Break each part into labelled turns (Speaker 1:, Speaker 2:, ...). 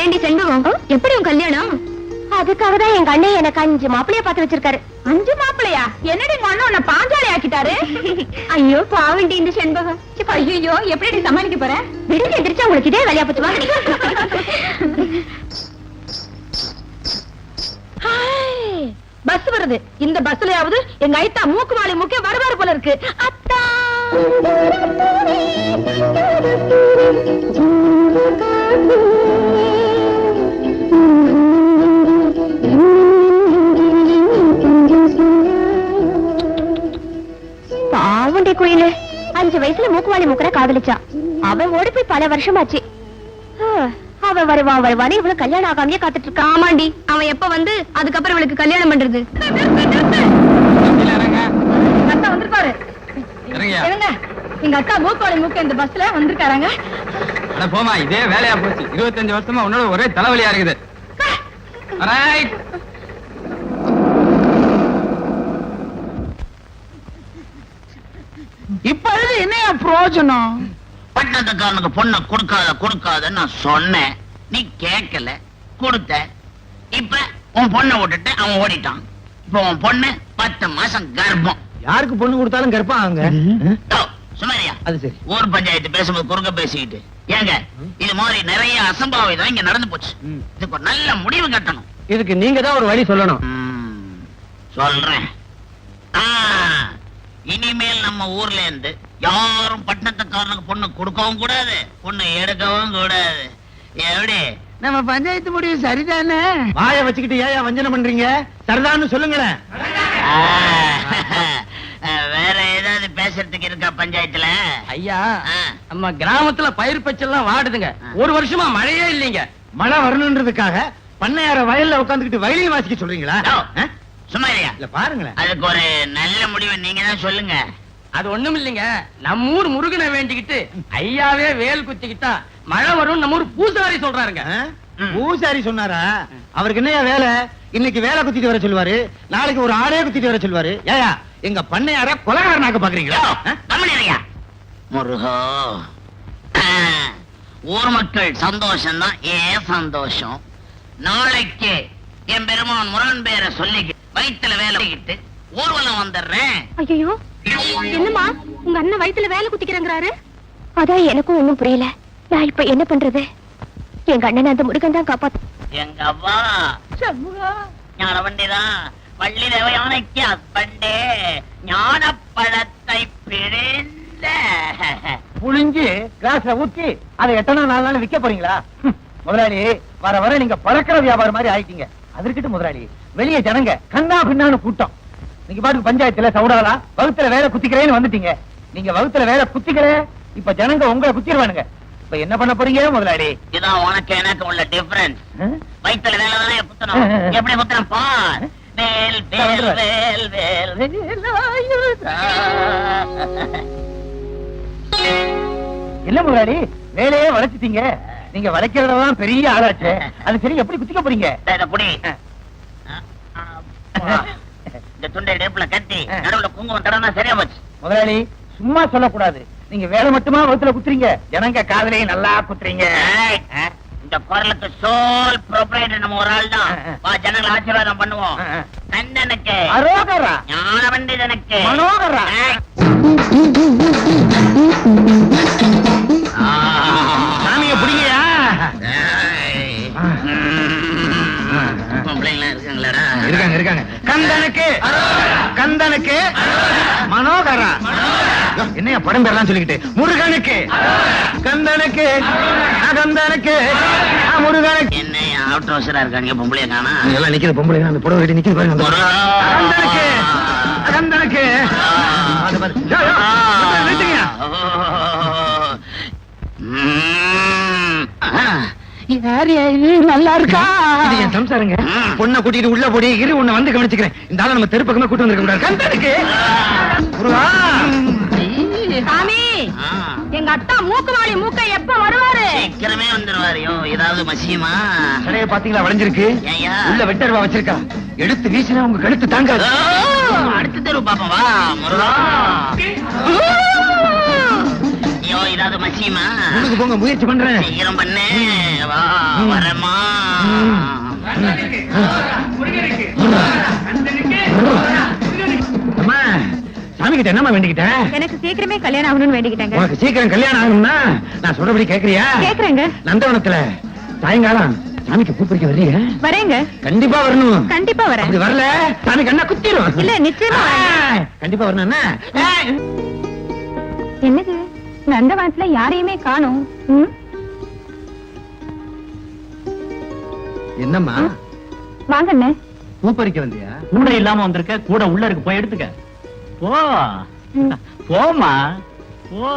Speaker 1: ஏண்டி செண்பகம், எப்படி உன் கல்யாணம்? அதுக்காக தான் எங்க அண்ணன் எனக்கு 5 மாப்பிளைய பார்த்து வச்சிருக்காரு. 5 மாப்பிளையா? என்னடி உங்க அண்ணன் உன்னை பாஞ்சாலி ஆக்கிட்டாரு? ஐயோ பாவண்டி இந்த செண்பகம். ஐயோ எப்படி சமாளிக்க போற? விடுங்க எந்திரிச்சா உங்களுக்கு இதே வேலையா போச்சு. வாங்க. பஸ் வருது. இந்த பஸ்லயாவது எங்க ஐத்தா மூக்கு மாலை மூக்கே வருவாரு போல இருக்கு. அத்தா பாவண்டி குயிலு 5 வயசுல மூக்குவாளி மூக்கற காதலிச்சா. அவன் ஓடி போய் பல வருஷமாச்சு. அவன் வருவான் இவளு கல்யாணம் ஆகாமையே காத்துட்டு இருக்கா. ஆமாண்டி, அவன் எப்ப வந்து அதுக்கப்புறம் இவளுக்கு கல்யாணம் பண்றது? அத்தா வந்திருக்காரு. எங்க அக்கா மூக்குவாளி மூக்க இந்த பஸ்ல வந்திருக்காங்க.
Speaker 2: போமா, இதே வேலையா போச்சு. 25 வருஷமா உன்னோட ஒரே தலைவலியா இருக்குது.
Speaker 3: இப்ப என்ன பிரயோஜனம்?
Speaker 4: பட்டணத்துக்காரனுக்கு பொண்ணை கொடுக்காத நான் சொன்னேன், நீ கேட்கல, கொடுத்த. இப்ப உன் பொண்ணை விட்டுட்டு அவன் ஓடிட்டான். இப்ப உன் பொண்ணு 10 மாசம் கர்ப்பம்.
Speaker 3: யாருக்கு பொண்ணு கொடுத்தாலும் கர்ப்பாங்க.
Speaker 4: சுமரியா,
Speaker 3: அது சரி.
Speaker 4: ஊர் பஞ்சாயத்து பேசும்போது குறுக்க பேசிக்கிட்டு ஏங்க, இது மாதிரி நிறைய அசம்பாவிதம் இங்க நடந்து போச்சு. இதுக்கு ஒரு நல்ல முடிவு கட்டணும்.
Speaker 3: இதுக்கு நீங்க தான் ஒரு வழி சொல்லணும்.
Speaker 4: சொல்றேன். இனிமேல் நம்ம ஊர்ல இருந்து யாரும் பட்டணத்துக்காரனுக்கு பொண்ணு கொடுக்கவும் கூடாது, பொண்ணு எடுக்கவும் கூடாது. எப்படி?
Speaker 3: நம்ம பஞ்சாயத்து முடிவு சரிதானே? வாய வச்சுக்கிட்டு ஏன் வஞ்சனம் பண்றீங்க? சரிதான்னு சொல்லுங்களேன்.
Speaker 4: வேற ஏதாவது பேசுறதுக்கு இருக்கா பஞ்சாயத்துல?
Speaker 2: ஐயா, நம்ம கிராமத்துல பயிர் பச்செல்லாம் வாடுதுங்க. ஒரு வருஷமா மழையே இல்லைங்க.
Speaker 3: மழை வரணுன்றதுக்காக பண்ணையார வயல்ல உட்காந்துக்கிட்டு வயலையும் வாசிக்க சொல்றீங்களா?
Speaker 4: சும்மாரியா,
Speaker 3: இல்ல பாருங்களேன்.
Speaker 4: அதுக்கு ஒரு நல்ல முடிவை நீங்க தான் சொல்லுங்க.
Speaker 2: அது ஒண்ணும் இல்லைங்க. நம்ம ஊர் முருகனை வேண்டிக்கிட்டு ஐயாவே வேல் குத்திக்கிட்டா மழை வரும் நம்ம ஊர் பூசாரி சொல்றாருங்க.
Speaker 3: பூசாரி சொன்னாரா? அவருக்கு என்னையா வேலை? இன்னைக்கு வேலை குத்திட்டு வர சொல்லுவாரு, நாளைக்கு ஒரு ஆடே குத்திட்டு வர சொல்லுவாரு. ஏயா எங்க பண்ணையார கொலகாரனாக்க பாக்குறீங்களா?
Speaker 4: முருகோ, ஊர் மக்கள் சந்தோஷம் தான் ஏன் சந்தோஷம். நாளைக்கு என் பெருமான் முருகன் பேரை சொல்லி வயிற்றுல வேலைக்கிட்டு ஊர்வலம் வந்துடுறேன்.
Speaker 1: ஐயோ என்னம்மா, உங்க அண்ணன் வயிற்றுல வேலை குத்திக்கிறாங்கிறாரு? அதான் எனக்கும் ஒண்ணும் புரியல. நான் இப்ப என்ன பண்றது? எங்க அண்ணன் அந்த முருகன் தான் காப்பாத்து.
Speaker 4: எங்க அவ்வா ஞான வண்டிதான் வள்ளி தேவையானைக்கு அப்பண்டே ஞான பழத்தை பிழிந்த
Speaker 3: புளிஞ்சு கிளாஸ்ல ஊத்தி அதை எத்தனை நாள் விற்க போறீங்களா? முதலாளி, வர வர நீங்க பழக்கிற வியாபாரம் மாதிரி ஆயிட்டீங்க. அதற்கிட்ட முதலாளி, வெளியே ஜனங்க கண்ணா பின்னான்னு கூட்டம். நீங்க பாட்டுக்கு பஞ்சாயத்துல சவுடாலா வகுத்துல வேலை குத்திக்கிறேன்னு வந்துட்டீங்க. நீங்க வகுத்துல வேலை குத்திக்கிற, இப்ப ஜனங்க உங்களை குத்திடுவானுங்க. இப்ப என்ன பண்ண போறீங்க முதலாளி?
Speaker 4: இதான் உனக்கு எனக்கு உள்ள டிஃபரன்ஸ். வயிற்றுல வேலை தானே குத்தணும். எப்படி குத்தணும் பார். வேல் வேல் வேல் வேல்.
Speaker 3: என்ன முதலாளி, வேலையே வளைச்சிட்டீங்க. நீங்க வளைக்கிறதான் பெரிய ஆளாச்சு. அது சரி, எப்படி குத்திக்க போறீங்க?
Speaker 4: இந்த துண்டை டேப்ல கட்டி நடுவுல குங்குமம் தடவை சரியா போச்சு.
Speaker 3: முதலாளி, சும்மா சொல்லக்கூடாது. நீங்க வேலை மட்டுமா வகுத்துல குத்துறீங்க, ஜனங்க காதலையும் நல்லா குத்துறீங்க.
Speaker 4: இந்த குரலுக்கு சோல் ப்ரொப்ரைட்டர் நம்ம ஒரு ஆள் தான். வா, ஜனங்களை ஆசீர்வாதம் பண்ணுவோம். கண்ணனுக்கு
Speaker 3: அரோகரா,
Speaker 4: ஞான பண்டிதனுக்கு
Speaker 3: மனோகரா. சாமியை பிடிங்கயா. இருக்காங்க. கந்தனுக்கு கந்தனுக்கு மனோகரா. என்னையா படம் பேரெல்லாம் சொல்லிக்கிட்டு? முருகனுக்கு கந்தனுக்கு கந்தனுக்கு முருகனுக்கு.
Speaker 4: என்னையா அவுட் ஹவுஸரா இருக்காங்க பொம்பளைய காணா?
Speaker 3: எல்லாம் நிக்கிற பொம்பளை அந்த புடவை கட்டி நிக்கிது பாருங்க. கந்தனுக்கு கந்தனுக்கு. நல்லா இருக்கா? இது என் சம்சாரங்க. பொண்ணை கூட்டிட்டு உள்ள போடி இரு, உன்னை வந்து கவனிச்சுக்கிறேன். இந்த ஆளை நம்ம தெரு பக்கமே கூட்டு வந்திருக்க கூடாது. கந்தனுக்கு
Speaker 1: சாமி, எங்க அத்தா மூக்குவாளி மூக்க எப்ப வருவாரு?
Speaker 4: சீக்கிரமே வந்துருவாரியோ. ஏதாவது மசியுமா?
Speaker 3: கடையை பாத்தீங்களா வளைஞ்சிருக்கு? உள்ள வெட்டருவா வச்சிருக்கா. எடுத்து வீசினா உங்க கழுத்து தாங்காது. அடுத்த தெரு பாப்பா. வா முருகா. ஐயோ, இத
Speaker 4: ஏதாவது மசியுமா?
Speaker 3: உனக்கு போங்க, முயற்சி பண்றேன்.
Speaker 4: சீக்கிரம் பண்ணு. வா, வரமா.
Speaker 3: அம்மா, சாமி கிட்ட என்னம்மா வேண்டிக்கிட்டேன்?
Speaker 1: எனக்கு சீக்கிரமே கல்யாணம் ஆகணும்னு வேண்டிக்கிட்டாங்க.
Speaker 3: உனக்கு சீக்கிரம் கல்யாணம் ஆகணும்னா நான் சொல்றபடி கேக்குறியா?
Speaker 1: கேக்குறேங்க.
Speaker 3: நந்தவனத்துல சாயங்காலம் சாமிக்கு பூ பறிக்க வர்றீங்க?
Speaker 1: வரேங்க.
Speaker 3: கண்டிப்பா வரணும்.
Speaker 1: கண்டிப்பா வரேன்.
Speaker 3: அப்படி வரல சாமி கண்ணா குத்திரும்.
Speaker 1: இல்ல, நிச்சயமா வரேன்.
Speaker 3: கண்டிப்பா வரணும்.
Speaker 1: என்னது, நந்தவனத்துல யாரையுமே காணோம்.
Speaker 3: என்னம்மா
Speaker 1: வாங்க அண்ணே.
Speaker 3: பூ பறிக்க வந்தியா?
Speaker 5: கூட இல்லாம வந்திருக்க, கூட உள்ள இருக்கு, போய் எடுத்துக்க. போ போமா போ.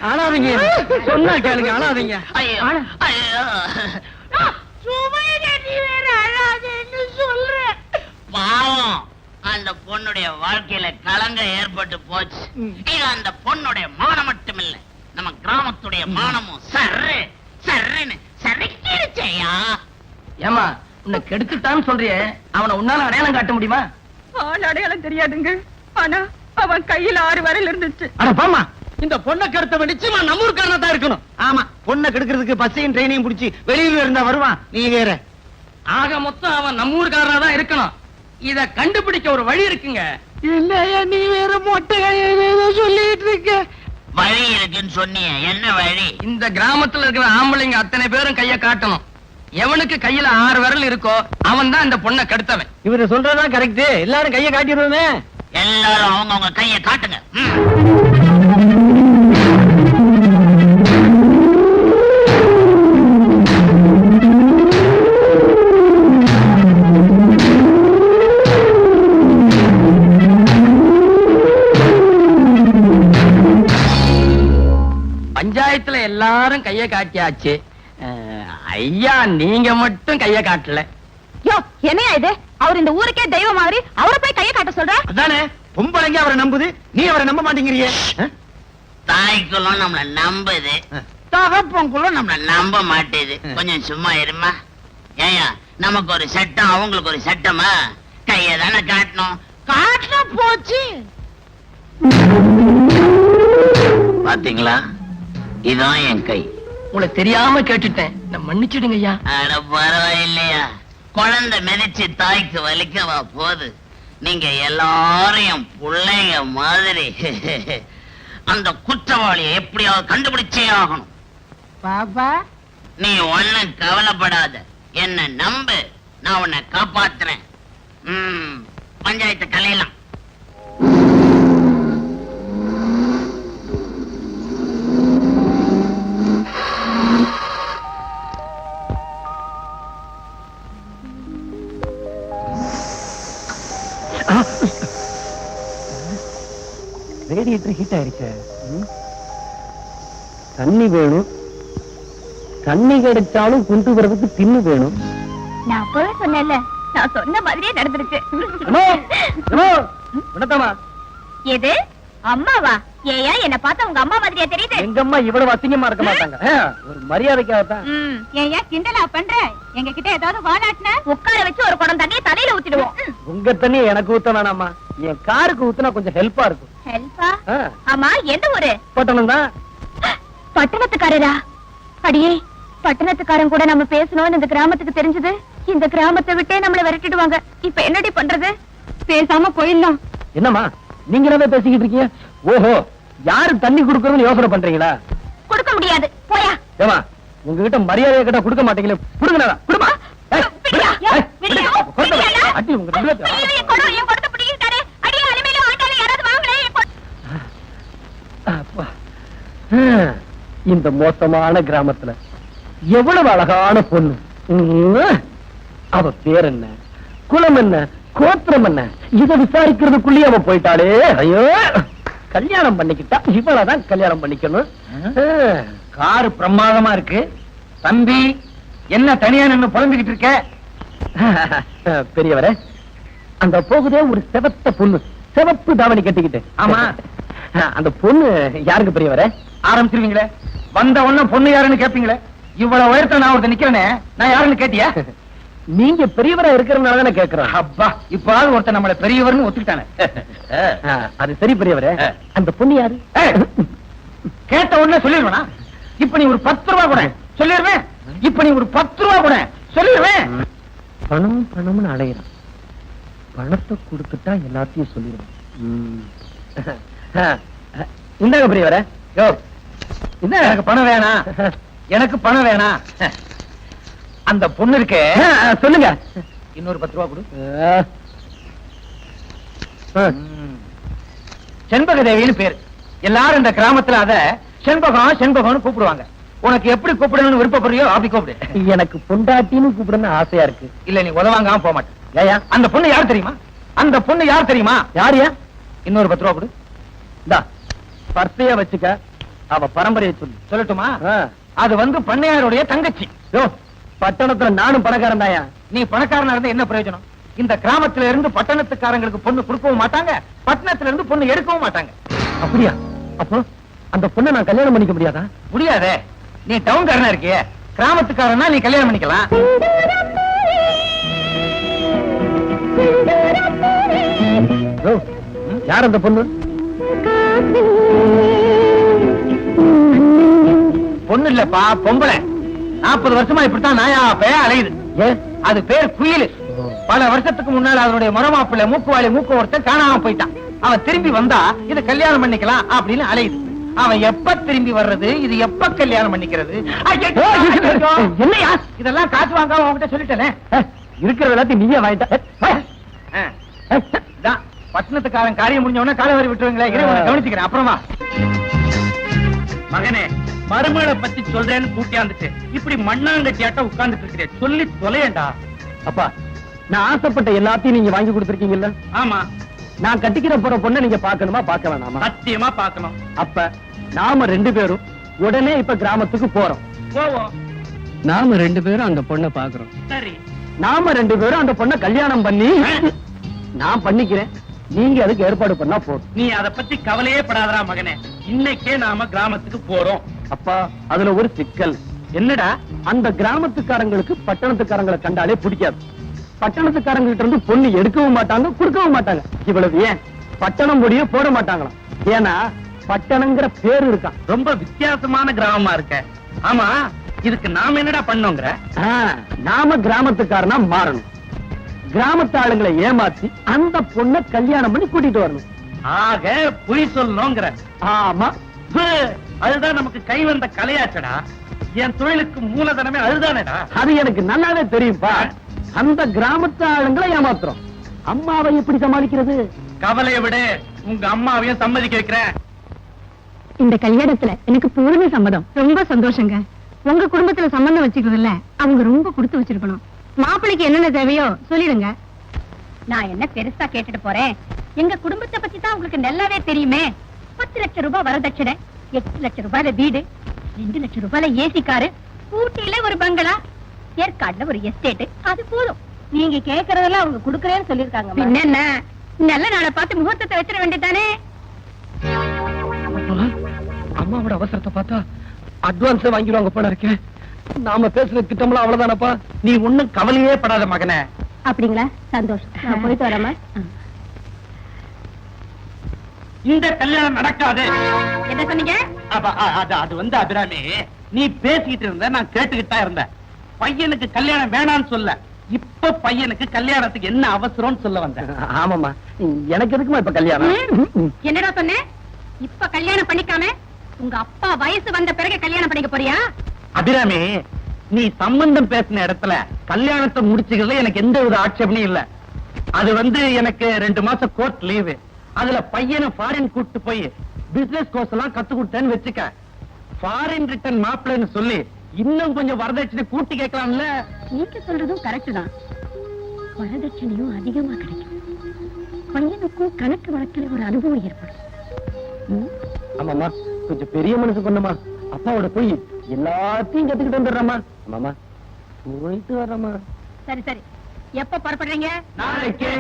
Speaker 3: ஆளாதீங்க, சொன்னா கேளுங்க, ஆளாதீங்க.
Speaker 4: ஐயோ, ஐயோ. சுமையா, நீ வேற அழாதேன்னு சொல்ற. பாவம், அந்த பொண்ணுடைய வாழ்க்கையில களங்கம் ஏற்பட்டு போச்சு. இது அந்த பொண்ணுடைய மானம் மட்டும் இல்ல, நம்ம கிராமத்துடைய மானமும் சர்ரு சர்ருன்னு சறுக்கிடுச்சேயா.
Speaker 2: ஏமா உன்னை கெடுத்துட்டான்னு சொல்றியே, அவனை உன்னால அடையாளம் காட்ட முடியுமா?
Speaker 1: ஆள் அடையாளம் தெரியாதுங்க, ஆனா அவன் கையில 6 விரல் இருந்துச்சு.
Speaker 3: அட பாமா, இந்த பொண்ணை கெடுத்த நிச்சயமா நம்ம ஊருக்காரனா தான் இருக்கணும். ஆமா, பொண்ணை கெடுக்கிறதுக்கு பஸ்ஸையும் ட்ரெயினையும் புடிச்சு வெளியூர்ல இருந்தா வருவான். நீ வேற.
Speaker 2: ஆக மொத்தம் அவன் நம்ம ஊருக்காரனா தான் இருக்கணும். இத கண்டுபிடிக்க ஒரு வழி இருக்குங்க.
Speaker 3: இல்லையா, நீ வேற மொட்டை சொல்லிட்டு இருக்க.
Speaker 4: வழி இருக்குன்னு சொன்னியே, என்ன வழி?
Speaker 2: இந்த கிராமத்துல இருக்கிற ஆம்பளைங்க அத்தனை பேரும் கைய காட்டணும். எவனுக்கு கையில 6 விரல் இருக்கோ அவன் தான் இந்த பொண்ணை கெடுத்தவன்.
Speaker 3: இவரு சொல்றதுதான் கரெக்ட். எல்லாரும் கைய காட்டிடுவோமே.
Speaker 4: எல்லாரும் அவங்க கையை காட்டுங்க.
Speaker 2: பஞ்சாயத்துல எல்லாரும் கைய காட்டியாச்சு. ஐயா நீங்க மட்டும் கைய காட்டல.
Speaker 1: யோ, என்னையா இது? அவர் இந்த ஊருக்கே தெய்வம் மாதிரி, அவரை போய் கையை காட்ட சொல்ற?
Speaker 3: அதானே, பொம்பளைங்க அவரை நம்புது, நீ அவரை நம்ப மாட்டேங்கிறியே.
Speaker 4: தாய்க்குள்ள நம்மள நம்புது, தகப்பங்குள்ள நம்மள நம்ப மாட்டேது. கொஞ்சம் சும்மா இருமா. ஏயா, நமக்கு ஒரு சட்டம், அவங்களுக்கு ஒரு சட்டமா? கைய தானே காட்டணும், காட்ட போச்சு. பாத்தீங்களா, இதான் என் கை.
Speaker 2: உங்களை தெரியாம கேட்டுட்டேன், நான் மன்னிச்சிடுங்க ஐயா.
Speaker 4: அட பரவாயில்லையா, குழந்தை மிதிச்சு தாய்க்கு வலிக்கவா போது? நீங்க எல்லாரையும் பிள்ளைங்க மாதிரி. அந்த குற்றவாளியை எப்படியாவது கண்டுபிடிச்சே ஆகணும். பாப்பா, நீ ஒண்ணும் கவலைப்படாத, என்ன நம்பு, நான் உன்னை காப்பாத்துறேன். பஞ்சாயத்து கலையலாம்.
Speaker 3: ரேடியேட்டர் ஹீட் ஆயிருச்சு. தண்ணி வேணும், தண்ணி கிடைச்சாலும் கொண்டு வரதுக்கு தின்னு வேணும்.
Speaker 1: நான் போய் சொன்னேன்ல, நான் சொன்ன மாதிரியே நடந்துருச்சு. எது அம்மாவா? ஏயா என்ன பார்த்தா உங்க அம்மா மாதிரியா தெரியுது?
Speaker 3: எங்க அம்மா இவ்வளவு அசிங்கமா இருக்க மாட்டாங்க. ஒரு மரியாதைக்காகத்தான்.
Speaker 1: ஏயா கிண்டலா பண்ற? எங்க கிட்ட ஏதாவது வாலாட்டின உட்கார வச்சு ஒரு குடம் தண்ணியை தலையில ஊத்திடுவோம்.
Speaker 3: உங்க தண்ணி எனக்கு ஊத்த வேணாமா, என் காருக்கு ஊத்துனா கொஞ்சம் ஹெல்ப்பா இருக்கும்.
Speaker 1: ஹெல்ப்பா? ஆமா, எந்த ஊரு?
Speaker 3: பட்டணம் தான்.
Speaker 1: பட்டணத்துக்காரரா? அடியே, பட்டணத்துக்காரன் கூட நம்ம பேசணும்னு இந்த கிராமத்துக்கு தெரிஞ்சது, இந்த கிராமத்தை விட்டே நம்மள விரட்டிடுவாங்க. இப்ப என்னடி பண்றது? பேசாம போயிடலாம்.
Speaker 3: என்னம்மா நீங்க என்ன பேசிக்கிட்டு இருக்கீங்க? ஓஹோ, யாரு தண்ணி குடுக்கணும்னு யோசனை பண்றீங்களா?
Speaker 1: கொடுக்க முடியாது, போயா.
Speaker 3: ஏமா, உங்ககிட்ட மரியாதையை கேட்டா கொடுக்க மாட்டீங்களே, கொடுங்கடா, கொடுமா. இந்த மோசமான கிராமத்துல எவ்வளவு அழகான பொண்ணு. அவ பேர் என்ன, குலம் என்ன, கோத்திரம் என்ன, இதை விசாரிக்கிறதுக்குள்ளே அவ போயிட்டாளே. ஐயோ, கல்யாணம் பண்ணிக்கிட்டா இவளதான் கல்யாணம் பண்ணிக்கணும். காரு பிரமாதமா இருக்கு. தம்பி, என்ன தனியா நின்னு புலம்பிக்கிட்டு இருக்க? பெரியவரே, அந்த போகுதே ஒரு செவத்த பொண்ணு, சிவப்பு தாவணி கட்டிக்கிட்டு. ஆமா, அந்த பொண்ணு யாருக்கு பெரியவரே? ஆரம்பிச்சிருவீங்களே, வந்த உடனே பொண்ணு யாருன்னு கேட்பீங்களே. இவ்வளவு உயரத்துல நான் ஒருத்தர் நிக்கிறேனே, நான் யாருன்னு கேட்டியா? நீங்க பெரியவரா இருக்கிறதுனால தானே கேக்குறோம். அப்பா இப்பாவது ஒருத்தர் நம்மள பெரியவர்னு ஒத்துக்கிட்டானே. அது சரி பெரியவரே, அந்த பொண்ணு யாரு? கேட்ட உடனே சொல்லிடுவேனா? இப்ப நீ ஒரு 10 ரூபா கூட சொல்லிடுவேன். இப்ப நீ ஒரு 10 ரூபா கூட சொல்லிடுவேன். பணம்னு அலையிறான். பணத்தை கொடுத்துட்டா எல்லாத்தையும் சொல்லிடுவேன். இந்தாங்க பெரியவரே. யோ என்ன, எனக்கு பணம் வேணாம், எனக்கு பணம் வேணாம். அந்த பொண்ணு இருக்கே, சொல்லுங்க. இன்னொரு 10 ரூபா கொடு. செண்பக தேவின்னு பேரு. எல்லாரும் இந்த கிராமத்துல அத செண்பகம் செண்பகம்னு கூப்பிடுவாங்க. உனக்கு எப்படி கூப்பிடணும்னு விருப்பப்படுறியோ அப்படி கூப்பிடு. எனக்கு பொண்டாட்டின்னு கூப்பிடணும்னு ஆசையா இருக்கு. இல்ல நீ உதவாங்காம போக மாட்டேன். ஏயா, அந்த பொண்ணு யார் தெரியுமா? அந்த பொண்ணு யார் தெரியுமா? யாரியா? இன்னொரு 10 ரூபா கொடு. இந்தா பர்சையா வச்சுக்க. அவ பரம்பரையை சொல்லு. சொல்லட்டுமா? அது வந்து பண்ணையாருடைய தங்கச்சி. பட்டணத்துல நானும் பணக்காரன் தாயா. நீ பணக்காரனா இருந்தா என்ன பிரயோஜனம்? இந்த கிராமத்துல இருந்து பட்டணத்துக்காரங்களுக்கு பொண்ணு கொடுக்கவும் மாட்டாங்க, பட்டணத்துல இருந்து பொண்ணு எடுக்கவும் மாட்டாங்க. அப்படியா? அப்போ அந்த பொண்ணை நான் கல்யாணம் பண்ணிக்க முடியாதா? முடியாதே. நீ டவுன்காரனா இருக்கியே, கிராமத்துக்காரனா நீ கல்யாணம் பண்ணிக்கலாம். யார் அந்த பொண்ணு? பொண்ணு இல்லப்பா, பொம்பளை. 40 வருஷமா இப்படித்தான் நாயா பேய அலையுது. அது பேர் குயில். பல வருஷத்துக்கு முன்னால அதனுடைய மரமாப்பிள்ளை மூக்குவாளி மூக்கு ஒருத்தன் காணாம போயிட்டான். அவன் திரும்பி வந்தா இது கல்யாணம் பண்ணிக்கலாம் அப்படின்னு அலையுது. அவன் எப்ப திரும்பி வர்றது, இது எப்ப கல்யாணம் பண்ணிக்கிறது? என்னையா இதெல்லாம் காசு வாங்காம உங்ககிட்ட சொல்லிட்டேனே. இருக்கிற எல்லாத்தையும் நீயே வாங்கிட்ட. பட்டணத்துக்காரன் காரியம் முடிஞ்ச உடனே காலை வரி விட்டுருவீங்களே, கவனிச்சுக்கிறேன் அப்புறமா.
Speaker 5: மகனே, மருமகளை பத்தி சொல்றேன்னு கூட்டியாந்துட்டு இப்படி மண்ணாங்கட்டியாட்ட உட்கார்ந்துட்டு இருக்கிறேன். சொல்லி தொலையண்டா.
Speaker 3: அப்பா, நான் ஆசைப்பட்ட எல்லாத்தையும் நீங்க வாங்கி கொடுத்துருக்கீங்கல்ல?
Speaker 5: ஆமா.
Speaker 3: நான் கட்டிக்கிற போற பொண்ணை நீங்க பாக்கணுமா பார்க்க வேணாமா?
Speaker 5: சத்தியமா பாக்கணும்.
Speaker 3: அப்ப நாம 2 பேரும் உடனே இப்ப கிராமத்துக்கு போறோம்.
Speaker 5: போவோம்.
Speaker 2: நாம 2 பேரும் அந்த பொண்ணை பாக்குறோம்.
Speaker 5: சரி.
Speaker 3: நாம 2 பேரும் அந்த பொண்ணை கல்யாணம் பண்ணி நான் பண்ணிக்கிறேன். நீங்க அதுக்கு ஏற்பாடு பண்ணா போதும்.
Speaker 5: நீ அத பத்தி கவலையே படாதடா மகனே. இன்னைக்கே நாம கிராமத்துக்கு போறோம்.
Speaker 3: அப்பா, அதுல ஒரு சிக்கல். என்னடா? அந்த கிராமத்துக்காரங்களுக்கு பட்டணத்துக்காரங்களை கண்டாலே பிடிக்காது. பட்டணத்துக்காரங்கிட்ட இருந்து பொண்ணு எடுக்கவும் மாட்டாங்க, கொடுக்கவும் மாட்டாங்க. இவ்வளவு ஏன் பட்டணம் பொடியே போட மாட்டாங்களாம். ஏன்னா பட்டணங்கிற பேரு இருக்கான்.
Speaker 5: ரொம்ப வித்தியாசமான கிராமமா இருக்க. ஆமா, இதுக்கு நாம என்னடா பண்ணோங்கிற?
Speaker 3: நாம கிராமத்துக்காரனா மாறணும். கிராமத்து ஆளுங்களை ஏமாத்தி அந்த பொண்ணை கல்யாணம் பண்ணி கூட்டிட்டு வரணும்.
Speaker 5: ஆக பொய் சொல்லணுங்கிற?
Speaker 3: ஆமா.
Speaker 5: அதுதான் நமக்கு கை வந்த கலையாச்சடா. என் தொழிலுக்கு மூலதனமே அதுதானேடா.
Speaker 3: அது எனக்கு நல்லாவே தெரியும்பா. அந்த கிராமத்து ஆளுங்களை ஏமாத்துறோம். அம்மாவை எப்படி சமாளிக்கிறது?
Speaker 5: கவலையை விட உங்க அம்மாவையும் சம்மதிக்க வைக்கிறேன்.
Speaker 1: இந்த கல்யாணத்துல எனக்கு பூர்ண சம்மதம். ரொம்ப சந்தோஷங்க. உங்க குடும்பத்துல சம்பந்தம் வச்சுக்கிறதுல அவங்க ரொம்ப கொடுத்து வச்சிருக்கணும். மாப்பிளைக்கு என்னென்ன தேவையோ சொல்லிடுங்க. நான் என்ன பெருசா கேட்டுட்டு போறேன். எங்க குடும்பத்தை பத்தி தான் உங்களுக்கு நல்லாவே தெரியுமே. 10 லட்சம் ரூபாய் வரதட்சணை, 8 லட்சம் ரூபாயில வீடு, 2 லட்சம் ரூபாயில ஏசி காரு, ஊட்டியில ஒரு பங்களா, ஏற்காடுல ஒரு எஸ்டேட். அது போதும். நீங்க கேக்குறதெல்லாம் அவங்க குடுக்கறேன்னு சொல்லிருக்காங்க. என்ன நல்ல நாளை பார்த்து முகூர்த்தத்தை வச்சிட வேண்டியதானே.
Speaker 3: அம்மாவோட அவசரத்தை பார்த்தா அட்வான்ஸ் வாங்கிடுவாங்க போல இருக்கேன். நாம பேசுற திட்டம்லாம் அவ்வளவுதானப்பா.
Speaker 5: நீ ஒண்ணும் கவலையே படாத மகனே.
Speaker 1: அப்படிங்களா? சந்தோஷம். நான் போயிட்டு வரேம்மா.
Speaker 5: இந்த கல்யாணம் நடக்காது.
Speaker 1: என்ன சொன்னீங்க?
Speaker 5: அது வந்து அபிராமி, நீ பேசிக்கிட்டு இருந்த, நான் கேட்டுக்கிட்டா இருந்தேன். பையனுக்கு கல்யாணம் வேணான்னு சொல்ல, இப்ப பையனுக்கு கல்யாணத்துக்கு என்ன அவசரம்னு சொல்ல வந்தேன்.
Speaker 3: ஆமாமா, எனக்கு எதுக்குமா இப்ப கல்யாணம்?
Speaker 1: என்னடா சொன்னேன்? இப்ப கல்யாணம் பண்ணிக்காம உங்க அப்பா வயசு வந்த பிறகு கல்யாணம் பண்ணிக்க போறியா?
Speaker 5: அபிராமி, நீ சம்பந்தம் பேசின இடத்துல கல்யாணத்தை முடிச்சுக்கிறதுல எனக்கு எந்த வித ஆட்சேபனையும் இல்ல. அது வந்து எனக்கு 2 மாசம் கோர்ட் லீவு. அதுல பையனை ஃபாரின் கூட்டு போய் பிசினஸ் கோர்ஸ் எல்லாம் கத்து கொடுத்தேன்னு வச்சுக்க. ஃபாரின் ரிட்டர்ன் மாப்பிள்ளைன்னு சொல்லி இன்னும் கொஞ்சம் வரதட்சணை கூட்டி கேட்கலாம்ல.
Speaker 1: நீங்க சொல்றதும் கரெக்ட் தான். வரதட்சணையும் அதிகமா கிடைக்கும். பையனுக்கும் கணக்கு வழக்கில் ஒரு அனுபவம் ஏற்படும்.
Speaker 3: ஆமாமா, கொஞ்சம் பெரிய மனசு கொண்டமா. அப்பாவோட போய் எல்லாத்தையும் கத்துக்கிட்டு வந்துடுறமா. ஆமாமா, போயிட்டு வர்றமா.
Speaker 1: சரி சரி, எப்ப புறப்படுறீங்க?
Speaker 3: நாளைக்கு.